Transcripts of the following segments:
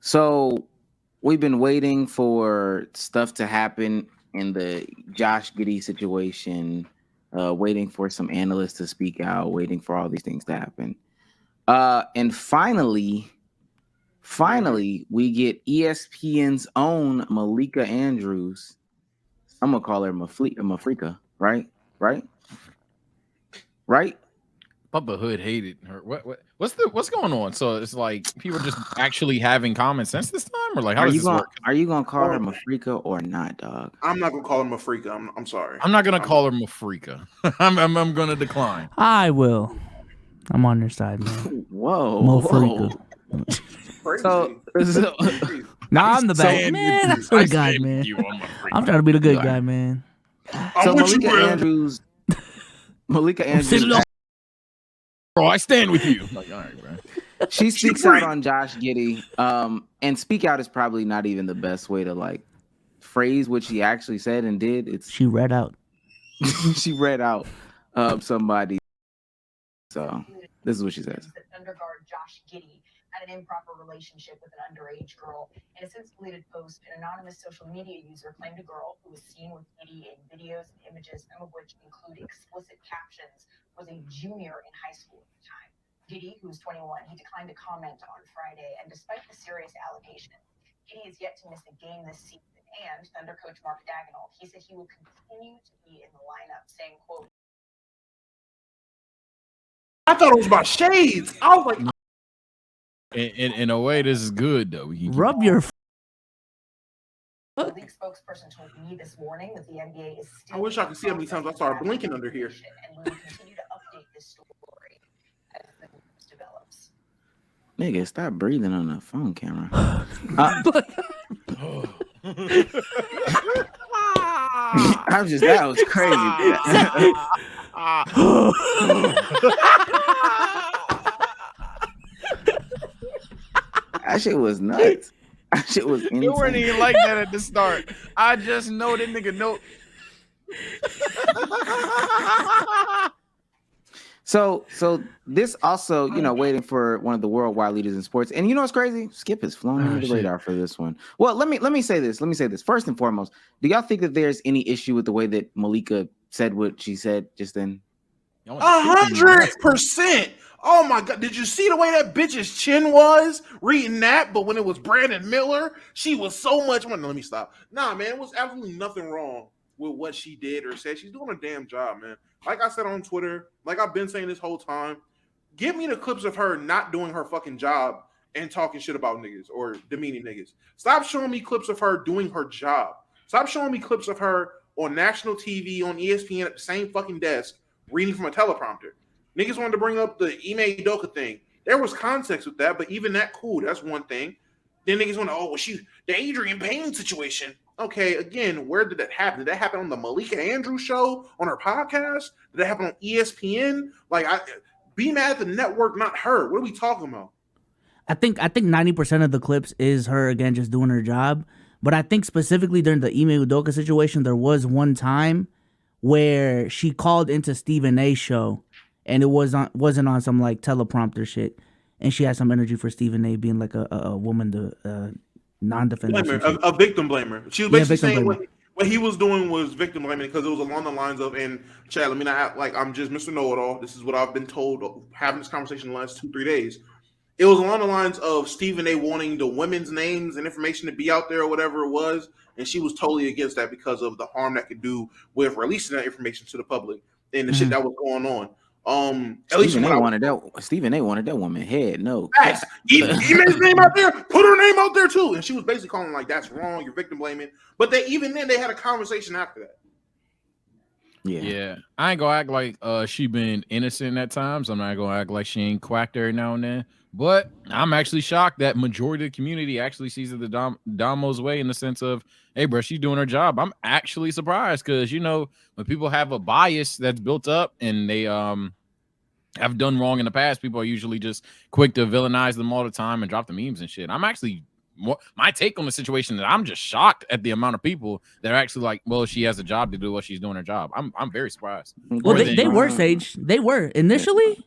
So we've been waiting for stuff to happen in the Josh Giddey situation, waiting for some analysts to speak out, waiting for all these things to happen. And finally, we get ESPN's own Malika Andrews. I'm gonna call her Mafrika, right? Right? Right? Bubba Hood hated her. What's going on? So it's like people just actually having common sense this time, or like how does this work? Are you gonna call her Mafrika or not, dog? I'm not gonna call him a freak. I'm sorry. I'm not gonna call her Mafrika. I'm gonna decline. I will. I'm on your side, man. Whoa, Mofrika. So Nah, I'm the bad man. That's the guy, man. I'm trying to be the good guy, man. So Malika Andrews. Bro, I stand with you. Like, all right, bro. She speaks out on Josh Giddey. And speak out is probably not even the best way to like phrase what she actually said and did. She read out. She read out somebody. So this is what she says. Underguard Josh Giddey had an improper relationship with an underage girl. In a since deleted post, an anonymous social media user claimed a girl who was seen with Giddey in videos and images, some of which include explicit captions, was a junior in high school at the time. Giddey, who was 21, he declined to comment on Friday, and despite the serious allegations, Giddey is yet to miss a game this season. And Thunder coach Mark Dagnall, he said he will continue to be in the lineup, saying, quote, I thought it was about shades. I was like, in a way, this is good though. Rub your. The league spokesperson told me this morning that the NBA is still. I wish I could see how many times I started blinking under here. And we will continue to update this story as the news develops. Nigga, stop breathing on the phone camera. That was crazy. That shit was nuts. That shit was insane. You weren't even like that at the start. I just know that nigga know. So this also, waiting for one of the worldwide leaders in sports. And you know what's crazy? Skip has flown under the radar for this one. Well, let me say this. First and foremost, do y'all think that there's any issue with the way that Malika said what she said just then? 100%. Oh my God. Did you see the way that bitch's chin was reading that? But when it was Brandon Miller, she was so much more. Let me stop. Nah, man, it was absolutely nothing wrong with what she did or said. She's doing a damn job, man. Like I said on Twitter, like I've been saying this whole time, give me the clips of her not doing her fucking job and talking shit about niggas or demeaning niggas. Stop showing me clips of her doing her job. Stop showing me clips of her on national TV, on ESPN at the same fucking desk, reading from a teleprompter. Niggas wanted to bring up the Ime Udoka thing. There was context with that, but even that, cool, that's one thing. Then niggas want to, the Adrian Payne situation. Okay, again, where did that happen? Did that happen on the Malika Andrews show, on her podcast? Did that happen on ESPN? Be mad at the network, not her. What are we talking about? I think 90% of the clips is her, again, just doing her job. But I think specifically during the Ime Udoka situation, there was one time where she called into Stephen A's show, and it wasn't on some like teleprompter shit, and she had some energy for Stephen A being like a woman, the non-defender, a victim blamer. She was basically saying what he was doing was victim blaming because it was along the lines of, and Chad, let me not act like I'm just Mr. Know-It-All. This is what I've been told having this conversation the last 2-3 days. It was along the lines of Stephen A wanting the women's names and information to be out there or whatever it was, and she was totally against that because of the harm that could do with releasing that information to the public and the shit that was going on. Stephen A wanted that woman head. No, he made his name out there, put her name out there too, and she was basically calling like that's wrong, you're victim blaming. But they had a conversation after that. Yeah. I ain't gonna act like she been innocent at times. I'm not gonna act like she ain't quacked every now and then. But I'm actually shocked that majority of the community actually sees it the Damo's way in the sense of, hey, bro, she's doing her job. I'm actually surprised because, when people have a bias that's built up and they have done wrong in the past, people are usually just quick to villainize them all the time and drop the memes and shit. I'm actually my take on the situation that I'm just shocked at the amount of people that are actually like, well, she has a job to do while she's doing her job. I'm very surprised. Well, they were, Sage. They were initially.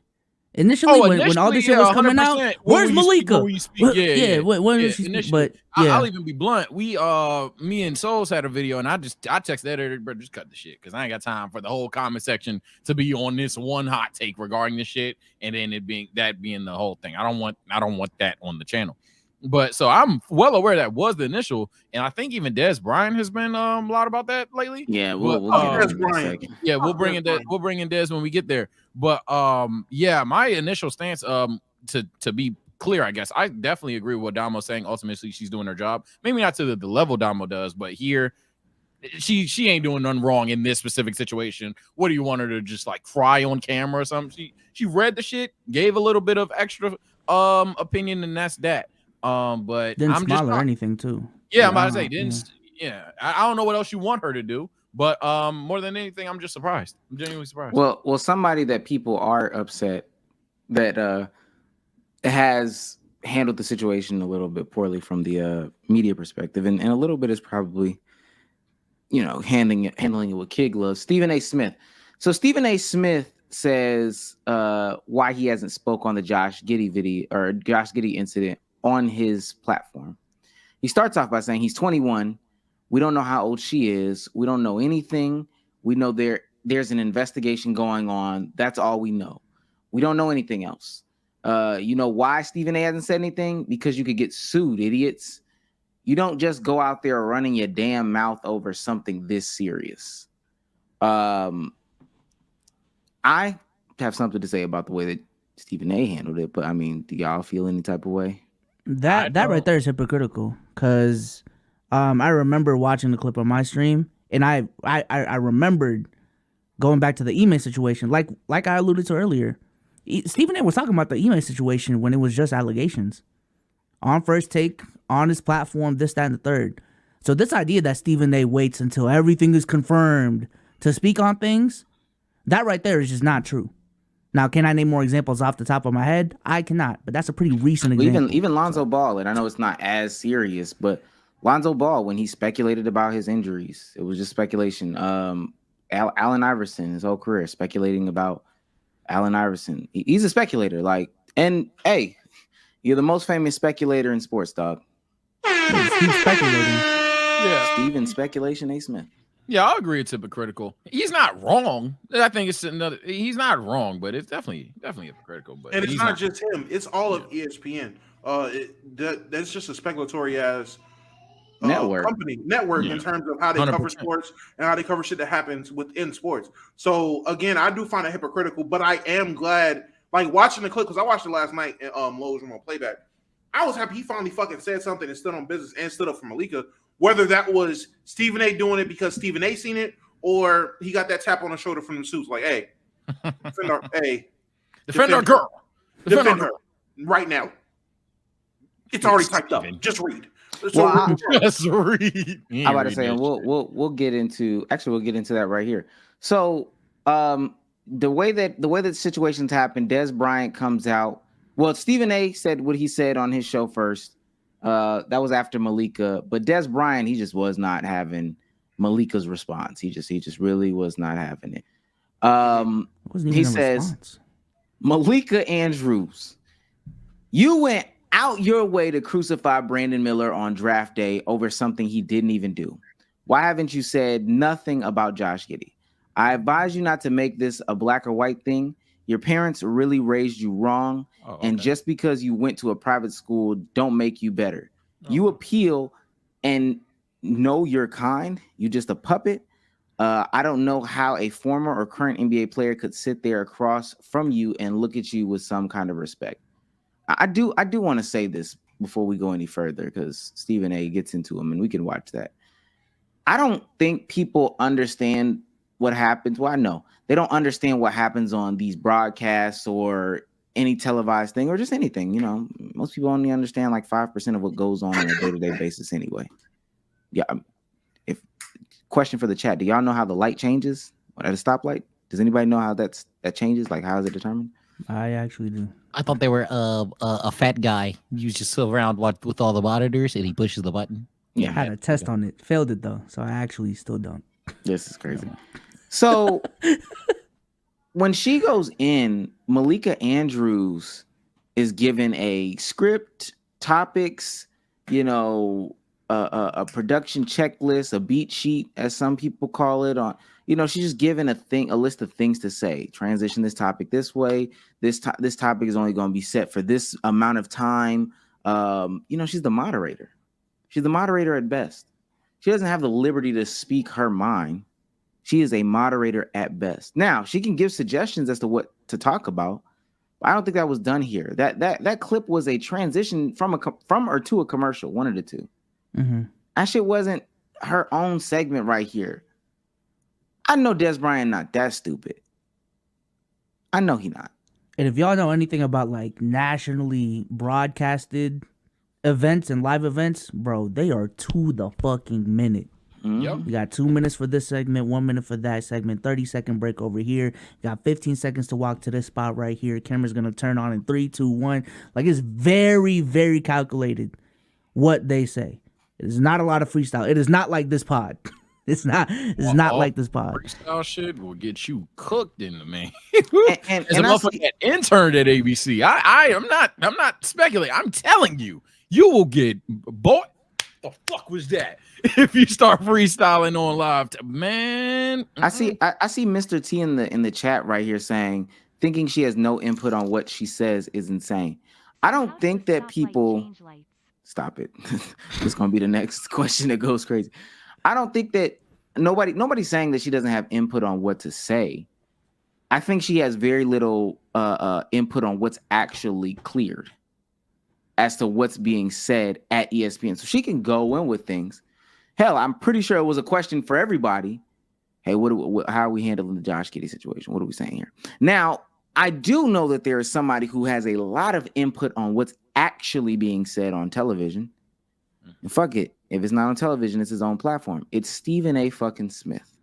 Initially, when all this shit was coming out, 100%. where's Malika? When you speak, But I'll even be blunt. Me and Souls had a video, and I texted that editor, bro, just cut the shit because I ain't got time for the whole comment section to be on this one hot take regarding this shit, and then it being the whole thing. I don't want that on the channel. But so I'm well aware that was the initial, and I think even Dez Bryant has been a lot about that lately. Yeah, we'll get Dez Bryant. Yeah, we'll bring in Dez when we get there. But yeah, my initial stance, to be clear, I guess I definitely agree with what Damo's saying. Ultimately, she's doing her job. Maybe not to the level Damo does, but here she ain't doing nothing wrong in this specific situation. What do you want her to just like cry on camera or something? She read the shit, gave a little bit of extra opinion, and that's that. But didn't I'm smile just or anything too. Yeah, I'm about to say didn't. Yeah, I don't know what else you want her to do, but more than anything, I'm just surprised. I'm genuinely surprised. Well, somebody that people are upset that has handled the situation a little bit poorly from the media perspective, and a little bit is probably, handling it with kid gloves. Stephen A. Smith. So Stephen A. Smith says why he hasn't spoke on the Josh Giddey video or Josh Giddey incident on his platform. He starts off by saying he's 21. We don't know how old she is. We don't know anything. We know there's an investigation going on. That's all we know. We don't know anything else. You know why Stephen A. hasn't said anything? Because you could get sued, idiots. You don't just go out there running your damn mouth over something this serious. I have something to say about the way that Stephen A. handled it, but I mean, do y'all feel any type of way? That right there is hypocritical because I remember watching the clip on my stream, and I remembered going back to the email situation, like I alluded to earlier. Stephen A. was talking about the email situation when it was just allegations on First Take, on his platform, this, that, and the third. So this idea that Stephen A. waits until everything is confirmed to speak on things, that right there is just not true. Now, can I name more examples off the top of my head? I cannot, but that's a pretty recent example. Even Lonzo Ball, and I know it's not as serious, but Lonzo Ball, when he speculated about his injuries, it was just speculation. Allen Iverson, his whole career, speculating about Allen Iverson. He's a speculator, and hey, you're the most famous speculator in sports, dog. He's speculating. Yeah, Steven Speculation A. Smith. Yeah, I agree. It's hypocritical. He's not wrong. I think it's another. He's not wrong, but it's definitely hypocritical. But and it's not just him. It's all of ESPN. That's just a speculatory ass network in terms of how they 100%. Cover sports and how they cover shit that happens within sports. So again, I do find it hypocritical, but I am glad. Like watching the clip because I watched it last night in Lowe's Room on playback. I was happy he finally fucking said something and stood on business and stood up for Malika. Whether that was Stephen A. doing it because Stephen A. seen it, or he got that tap on the shoulder from the suits, like, "Hey, defend our girl, defend her right now." It's already typed up. Just read. So just read. I'm about to say, and we'll get into that right here. So, the way that situations happen, Dez Bryant comes out. Well, Stephen A. said what he said on his show first. That was after Malika, but Dez Bryant, he just was not having Malika's response. He just really was not having it. He says, response. Malika Andrews, you went out your way to crucify Brandon Miller on draft day over something he didn't even do. Why haven't you said nothing about Josh Giddey? I advise you not to make this a black or white thing. Your parents really raised you wrong. And just because you went to a private school don't make you better. You appeal and know you're kind. You just a puppet. I don't know how a former or current NBA player could sit there across from you and look at you with some kind of respect. I do want to say this before we go any further because Stephen A. gets into him and we can watch that. I don't think people understand what happens. Well, I know they don't understand what happens on these broadcasts or any televised thing or just anything. Most people only understand like 5% of what goes on a day-to-day basis anyway. Yeah. If question for the chat, do y'all know how the light changes at a stoplight? Does anybody know how that changes? Like, how is it determined? I actually do. I thought they were a fat guy. You just sit around with all the monitors and he pushes the button. Yeah, I had a test on it. Failed it though, so I actually still don't. This is crazy. So when she goes in, Malika Andrews is given a script, topics, a production checklist, a beat sheet, as some people call it. On, she's just given a list of things to say. Transition this topic this way. This topic is only going to be set for this amount of time. She's the moderator. She's the moderator at best. She doesn't have the liberty to speak her mind. She is a moderator at best. Now, she can give suggestions as to what to talk about. But I don't think that was done here. That clip was a transition from or to a commercial, one of the two. Mm-hmm. That shit wasn't her own segment right here. I know Dez Bryant not that stupid. I know he not. And if y'all know anything about like nationally broadcasted events and live events, bro, they are to the fucking minute. Yep. You got 2 minutes for this segment, 1 minute for that segment, 30-second break over here. You got 15 seconds to walk to this spot right here. Camera's going to turn on in 3, 2, 1. Like, it's very, very calculated what they say. It is not a lot of freestyle. It is not like this pod. It's not like this pod. Freestyle shit will get you cooked in the man. And As a motherfucker that interned at ABC, I'm not speculating. I'm telling you, you will get boy. The fuck was that? If you start freestyling on live, man. I see Mr. T in the chat right here saying thinking she has no input on what she says is insane. I don't think that people stop it. It's gonna be the next question that goes crazy. I don't think that nobody's saying that she doesn't have input on what to say. I think she has very little input on what's actually cleared as to what's being said at ESPN. So she can go in with things. Hell, I'm pretty sure it was a question for everybody. Hey, how are we handling the Josh Giddey situation? What are we saying here? Now, I do know that there is somebody who has a lot of input on what's actually being said on television. And fuck it. If it's not on television, it's his own platform. It's Stephen A. fucking Smith.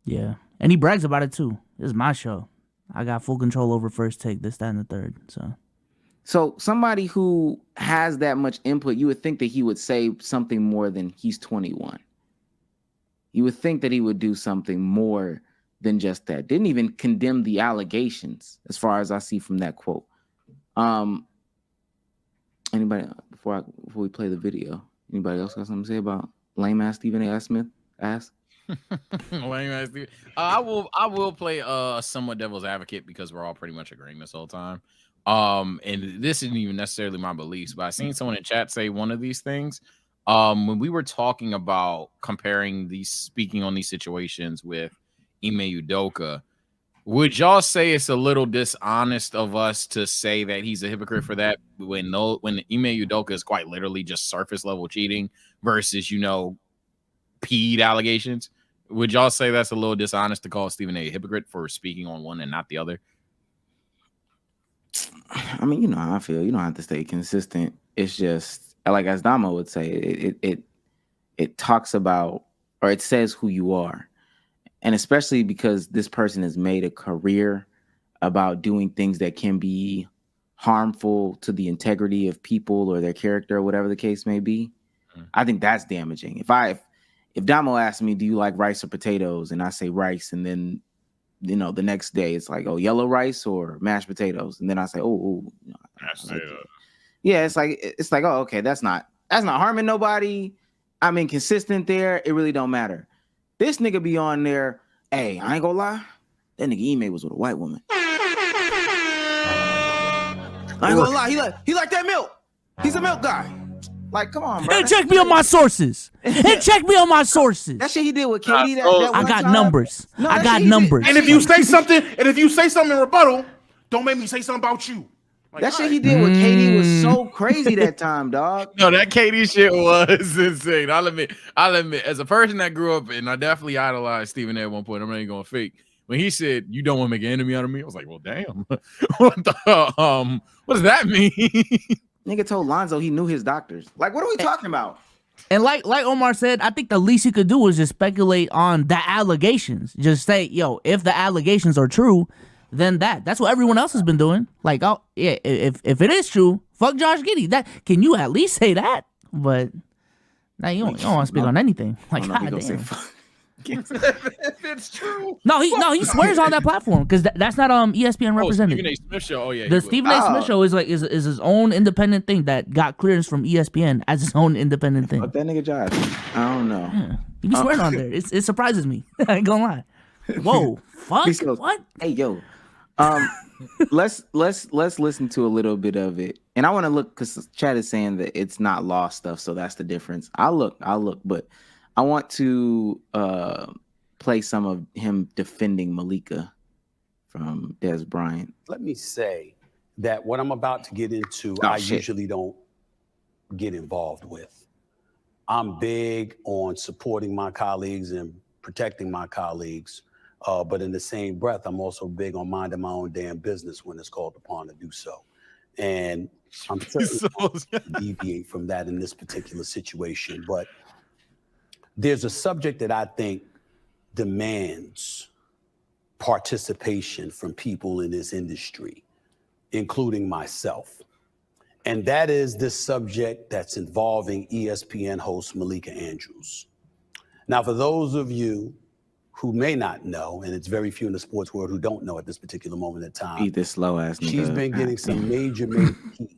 Yeah. And he brags about it too. This is my show. I got full control over First Take, this, that, and the third. So somebody who has that much input, you would think that he would say something more than he's 21. You would think that he would do something more than just that. Didn't even condemn the allegations, as far as I see from that quote. Anybody before we play the video? Anybody else got something to say about lame ass Stephen A. Smith ass? Lame ass Stephen. I will play somewhat devil's advocate because we're all pretty much agreeing this whole time. And this isn't even necessarily my beliefs, but I seen someone in chat say one of these things. When we were talking about speaking on these situations with Ime Udoka, would y'all say it's a little dishonest of us to say that he's a hypocrite for that when Ime Udoka is quite literally just surface level cheating versus, peed allegations? Would y'all say that's a little dishonest to call Stephen A. hypocrite for speaking on one and not the other? I mean, you know how I feel. You don't have to stay consistent. It's just like as Damo would say, it talks about, or it says who you are. And especially because this person has made a career about doing things that can be harmful to the integrity of people or their character or whatever the case may be. I think that's damaging. If Damo asks me, do you like rice or potatoes? And I say rice, and then the next day it's like, oh, yellow rice or mashed potatoes, and then I say, yeah, it's like, oh, okay, that's not harming nobody. I'm inconsistent there. It really don't matter. This nigga be on there. Hey, I ain't gonna lie, that nigga Ime was with a white woman. I ain't gonna lie, he like that milk. He's a milk guy. Like, come on, bro. And check me on my sources. That shit he did with Katie. I got numbers. I got numbers. And if you say something, in rebuttal, don't make me say something about you. Like, that shit he did with Katie was so crazy that time, dog. No, that Katie shit was insane. I'll admit, as a person that grew up, and I definitely idolized Stephen A. at one point, I'm not even gonna fake. When he said, "You don't want to make an enemy out of me," I was like, "Well, damn, what does that mean?" Nigga told Lonzo he knew his doctors. Like, what are we talking about? And like Omar said, I think the least he could do is just speculate on the allegations. Just say, yo, if the allegations are true, then that's what everyone else has been doing. Like, oh yeah, if it is true, fuck Josh Giddey. That can you at least say that? But now you don't want to speak on anything. Like, god damn. If it's true. No, he swears on that platform because that's not ESPN represented. Stephen A. Smith show. Oh yeah, the Stephen A. Smith show is his own independent thing that got clearance from ESPN as his own independent thing. Fuck that nigga Josh. I don't know. Yeah. He be swearing on there. It surprises me. I ain't gonna lie. Whoa, fuck. What? Hey yo, let's listen to a little bit of it, and I want to look because Chad is saying that it's not law stuff, so that's the difference. I'll look, but I want to play some of him defending Malika from Dez Bryant. Let me say that what I'm about to get into, usually don't get involved with. I'm big on supporting my colleagues and protecting my colleagues, but in the same breath, I'm also big on minding my own damn business when it's called upon to do so. And I'm certainly not to deviate from that in this particular situation, but there's a subject that I think demands participation from people in this industry, including myself. And that is this subject that's involving ESPN host Malika Andrews. Now, for those of you who may not know, and it's very few in the sports world who don't know at this particular moment in time, Eat this slow ass nigga. She's been getting some major heat.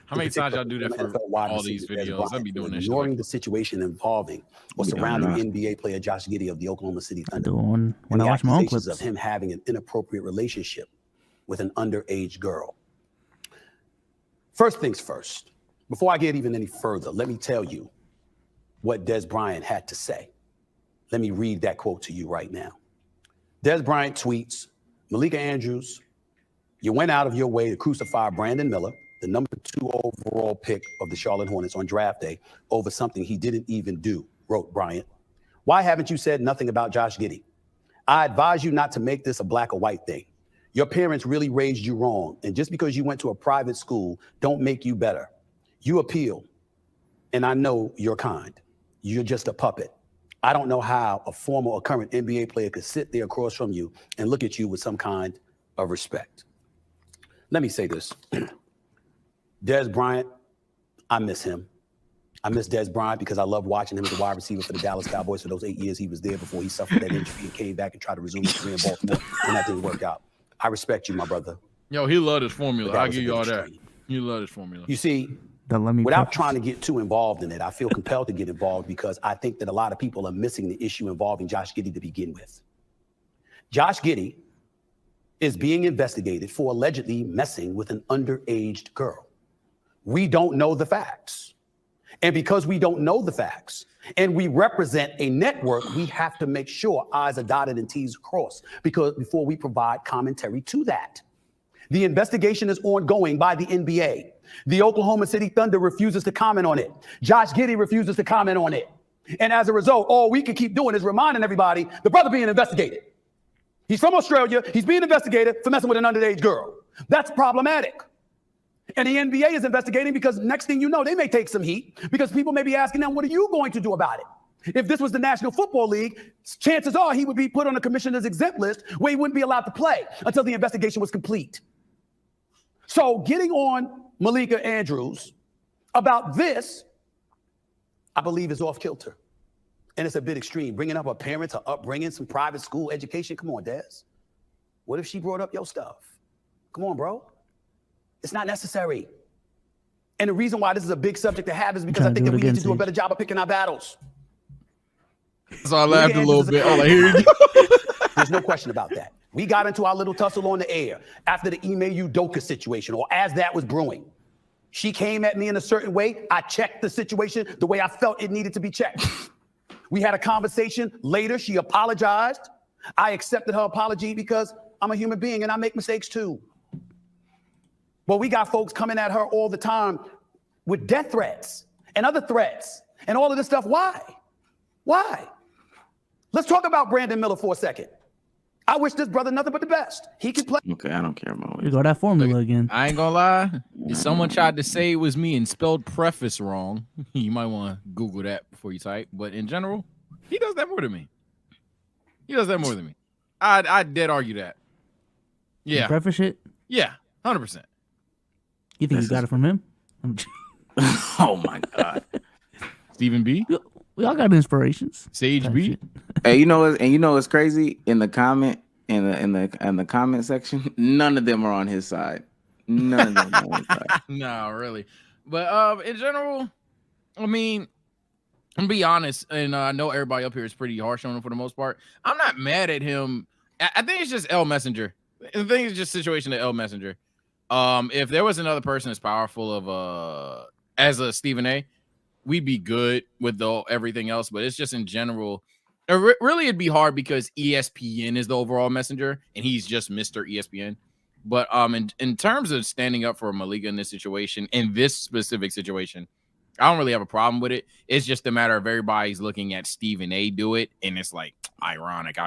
How many times y'all do that for all these videos? I'll be doing this. Ignoring the situation involving or surrounding NBA player Josh Giddey of the Oklahoma City Thunder. When I watch my own clips of him having an inappropriate relationship with an underage girl. First things first, before I get even any further, let me tell you what Dez Bryant had to say. Let me read that quote to you right now. Dez Bryant tweets, Malika Andrews, you went out of your way to crucify Brandon Miller, the number 2 overall pick of the Charlotte Hornets on draft day, over something he didn't even do, wrote Bryant. Why haven't you said nothing about Josh Giddey? I advise you not to make this a black or white thing. Your parents really raised you wrong, and just because you went to a private school don't make you better. You appeal, and I know you're kind. You're just a puppet. I don't know how a former or current NBA player could sit there across from you and look at you with some kind of respect. Let me say this. Dez Bryant, I miss him. I miss Dez Bryant because I love watching him as a wide receiver for the Dallas Cowboys for those 8 years he was there before he suffered that injury and came back and tried to resume his career in Baltimore, and that didn't work out. I respect you, my brother. Yo, he loved his formula. I'll give you all that. He loved his formula. You see, without trying to get too involved in it, I feel compelled to get involved because I think that a lot of people are missing the issue involving Josh Giddey to begin with. Josh Giddey is being investigated for allegedly messing with an underage girl. We don't know the facts. And because we don't know the facts and we represent a network, we have to make sure I's are dotted and T's are crossed before we provide commentary to that. The investigation is ongoing by the NBA. The Oklahoma City Thunder refuses to comment on it. Josh Giddey refuses to comment on it. And as a result, all we can keep doing is reminding everybody the brother being investigated. He's from Australia. He's being investigated for messing with an underage girl. That's problematic. And the NBA is investigating because next thing you know, they may take some heat because people may be asking them, what are you going to do about it? If this was the National Football League, chances are he would be put on a commissioner's exempt list where he wouldn't be allowed to play until the investigation was complete. So getting on Malika Andrews about this, I believe is off kilter. And it's a bit extreme. Bringing up her parents, her upbringing, some private school education. Come on, Dez. What if she brought up your stuff? Come on, bro. It's not necessary. And the reason why this is a big subject to have is because I think that we need to do a better job of picking our battles. So I laughed a little bit. Oh, I hear you. There's no question about that. We got into our little tussle on the air after the Ime Udoka situation, or as that was brewing. She came at me in a certain way. I checked the situation the way I felt it needed to be checked. We had a conversation. Later, she apologized. I accepted her apology because I'm a human being and I make mistakes too. But we got folks coming at her all the time with death threats and other threats and all of this stuff. Why? Why? Let's talk about Brandon Miller for a second. I wish this brother nothing but the best. He can play. Okay, I don't care about it. You got that formula again. I ain't gonna lie. If someone tried to say it was me and spelled preface wrong, you might want to Google that before you type. But in general, he does that more than me. He does that more than me. I'd dead argue that. Yeah. You preface it? Yeah, 100%. You think you got it from him? Oh my God. Stephen B? We all got inspirations. Sage beat. Hey, you know what's crazy? In the comment section, none of them are on his side. None of them are on his side. No, really. But in general, I mean, I'm gonna be honest, and I know everybody up here is pretty harsh on him for the most part. I'm not mad at him. I think it's just L Messenger. The thing is just situation to L Messenger. If there was another person as powerful of as a Stephen A, we'd be good with everything else. But it's just in general, really it'd be hard because ESPN is the overall messenger, and he's just Mr. ESPN. But in terms of standing up for Malika in this situation, in this specific situation, I don't really have a problem with it. It's just a matter of everybody's looking at Stephen A do it, and it's like ironic,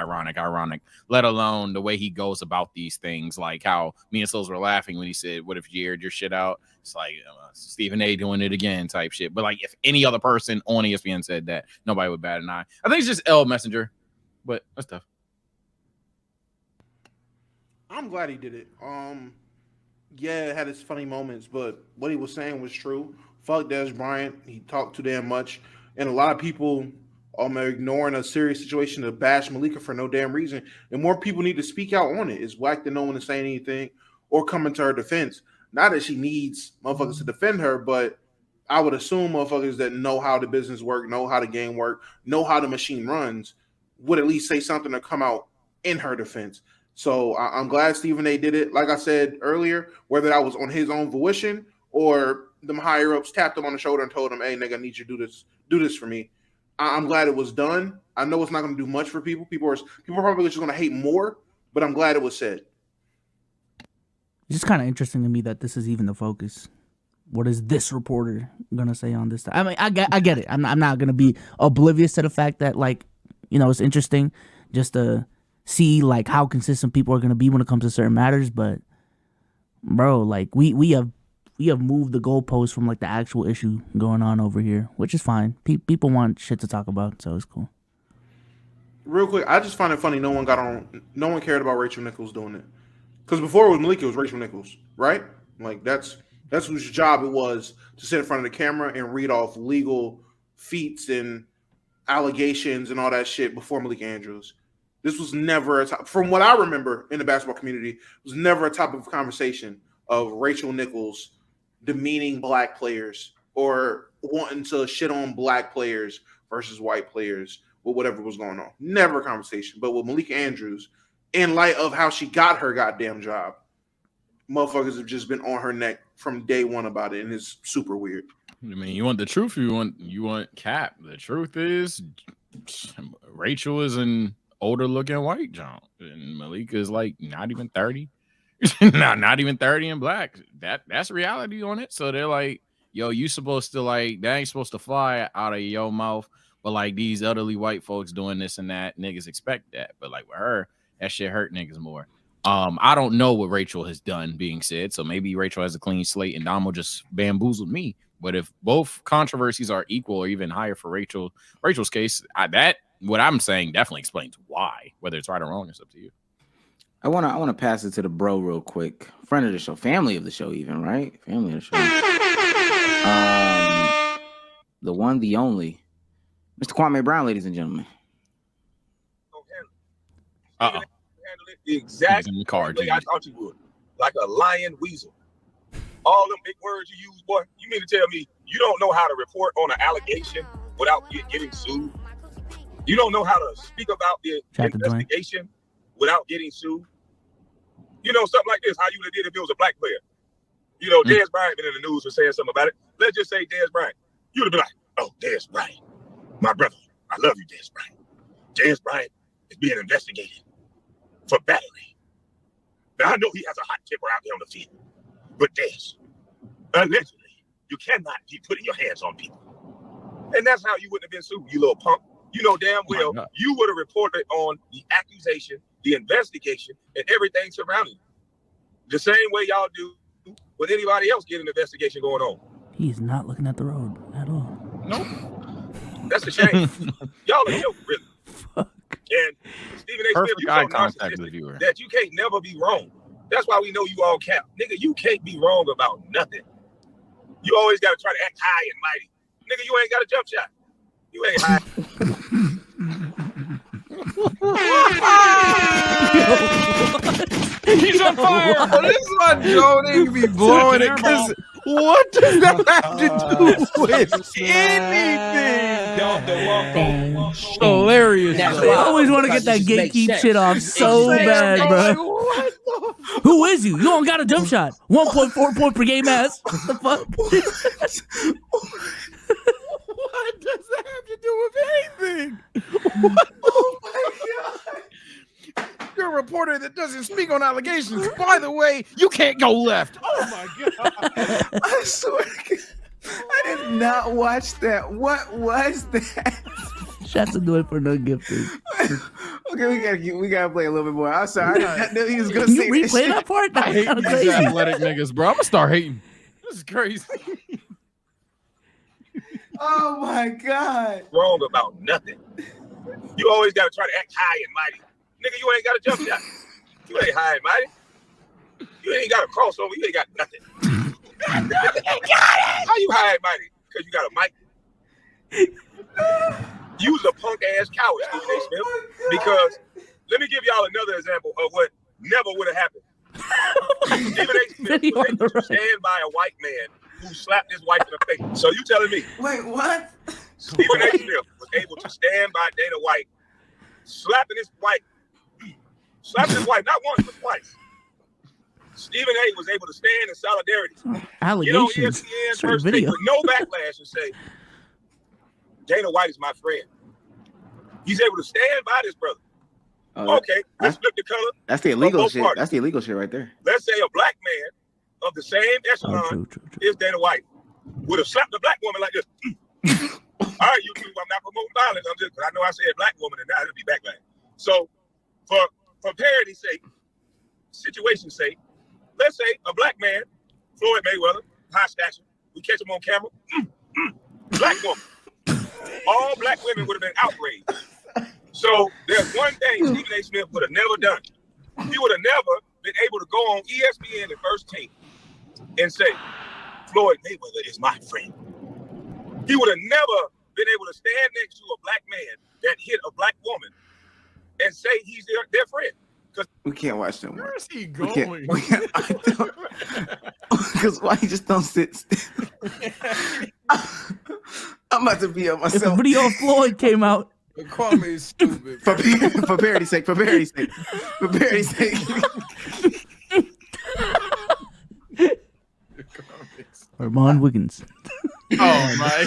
let alone the way he goes about these things, like how me and Souls were laughing when he said, what if you aired your shit out? It's like Stephen A doing it again type shit. But like if any other person on ESPN said that, nobody would bat an eye. I think it's just L Messenger, but that's tough. I'm glad he did it. Yeah, it had its funny moments, but what he was saying was true. Fuck Dez Bryant. He talked too damn much. And a lot of people are ignoring a serious situation to bash Malika for no damn reason. And more people need to speak out on it. It's whack that no one is saying anything or coming to her defense. Not that she needs motherfuckers to defend her, but I would assume motherfuckers that know how the business work, know how the game work, know how the machine runs, would at least say something to come out in her defense. So I'm glad Stephen A did it. Like I said earlier, whether that was on his own volition or them higher ups tapped him on the shoulder and told him, hey, nigga, I need you to do this for me. I'm glad it was done. I know it's not going to do much for people. People are probably just going to hate more, but I'm glad it was said. It's just kind of interesting to me that this is even the focus. What is this reporter going to say on this? I mean, I get it. I'm not going to be oblivious to the fact that, like, you know, it's interesting just to see, like, how consistent people are going to be when it comes to certain matters. But, bro, like, we have moved the goalpost from like the actual issue going on over here, which is fine. People want shit to talk about, so it's cool. Real quick, I just find it funny no one cared about Rachel Nichols doing it. Because before it was Malika, it was Rachel Nichols, right? Like that's whose job it was to sit in front of the camera and read off legal feats and allegations and all that shit before Malika Andrews. This was never from what I remember in the basketball community, it was never a topic of conversation of Rachel Nichols demeaning black players or wanting to shit on black players versus white players with whatever was going on. Never a conversation. But with Malika Andrews, in light of how she got her goddamn job, motherfuckers have just been on her neck from day one about it, and it's super weird. I mean, you want the truth, you want cap. The truth is Rachel is an older looking white John, and Malika is like not even 30. not even 30 and black. That's reality on it. So they're like, yo, you supposed to like that ain't supposed to fly out of your mouth, but like these elderly white folks doing this and that, niggas expect that. But like with her, that shit hurt niggas more. I don't know what Rachel has done being said, so maybe Rachel has a clean slate and Damo just bamboozled me. But if both controversies are equal or even higher for Rachel's case, what I'm saying definitely explains why. Whether it's right or wrong, it's up to you. I wanna pass it to the bro real quick. Friend of the show, family of the show, even, right? Family of the show. The one, the only, Mr. Kwame Brown, ladies and gentlemen. Uh-oh. The exact in the car, way I thought you would, like a lion weasel. All them big words you use, boy. You mean to tell me you don't know how to report on an allegation without getting sued? You don't know how to speak about the investigation without getting sued? You know, something like this, how you would have did if it was a black player. You know, Dez Bryant been in the news for saying something about it. Let's just say Dez Bryant. You would have been like, oh, Dez Bryant, my brother, I love you, Dez Bryant. Dez Bryant is being investigated for battery. Now, I know he has a hot temper out there on the field, but Dez, allegedly, you cannot be putting your hands on people. And that's how you wouldn't have been sued, you little punk. You know damn well you would have reported on the accusation, the investigation, and everything surrounding it. The same way y'all do with anybody else getting an investigation going on. He's not looking at the road at all. Nope. That's a shame. Y'all are joke, really. Fuck. And Stephen A. Smith, you so narcissistic that you can't never be wrong. That's why we know you all cap. Nigga, you can't be wrong about nothing. You always got to try to act high and mighty. Nigga, you ain't got a jump shot. You ain't high. He's on fire. Oh, this is why Joe didn't be blowing it because what does that have to do with anything? Hilarious. They always want to get that gatekeep shit off so bad, bro. Who is you? You don't got a jump shot. 1.4 point per game ass. What the fuck? What does that have to do with anything? Oh my god. You're a reporter that doesn't speak on allegations. By the way, you can't go left. Oh my god. I swear to God, I did not watch that. What was that? Shots to do it for no gifted. Okay, we gotta play a little bit more. I'm sorry. I didn't know he was gonna Can you say replay that part? I hate these crazy. athletic niggas, bro. I'm gonna start hating. This is crazy. Oh my god. Wrong about nothing. You always got to try to act high and mighty. Nigga, you ain't got a jump shot. You ain't high and mighty. You ain't got a crossover. You ain't got nothing. How you high and mighty? Because you got a mic. You was a punk ass coward, Stephen A. Smith. Because let me give y'all another example of what never would have happened. Stephen A. Smith was able to stand by a white man who slapped his wife in the face. So you telling me? Wait, what? Stephen A. Smith was able to stand by Dana White, slapping his wife not once but twice. Stephen A. was able to stand in solidarity, Allegations. get on ESPN Sorry, first take video. with no backlash and say, Dana White is my friend. He's able to stand by this brother. Okay, let's flip the color. That's the illegal both shit. parties. That's the illegal shit right there. Let's say a black man of the same echelon is Dana White would have slapped a black woman like this. All right, you two, I'm not promoting violence. I'm just, I know I said black woman and now it'll be backlash. So for parity's sake, situation's sake, let's say a black man, Floyd Mayweather, high stature, we catch him on camera, black woman. All black women would have been outraged. So there's one thing Stephen A. Smith would have never done. He would have never been able to go on ESPN and First Take and say, Floyd Mayweather is my friend. He would have never been able to stand next to a black man that hit a black woman and say he's their friend. We can't watch no more. Where is he going? Because why you just don't sit still? I'm about to be on If the myself. video of Floyd came out, Kwame is stupid. For parity's sake. For parity's sake. For parity's sake. Armand Wiggins. Oh my.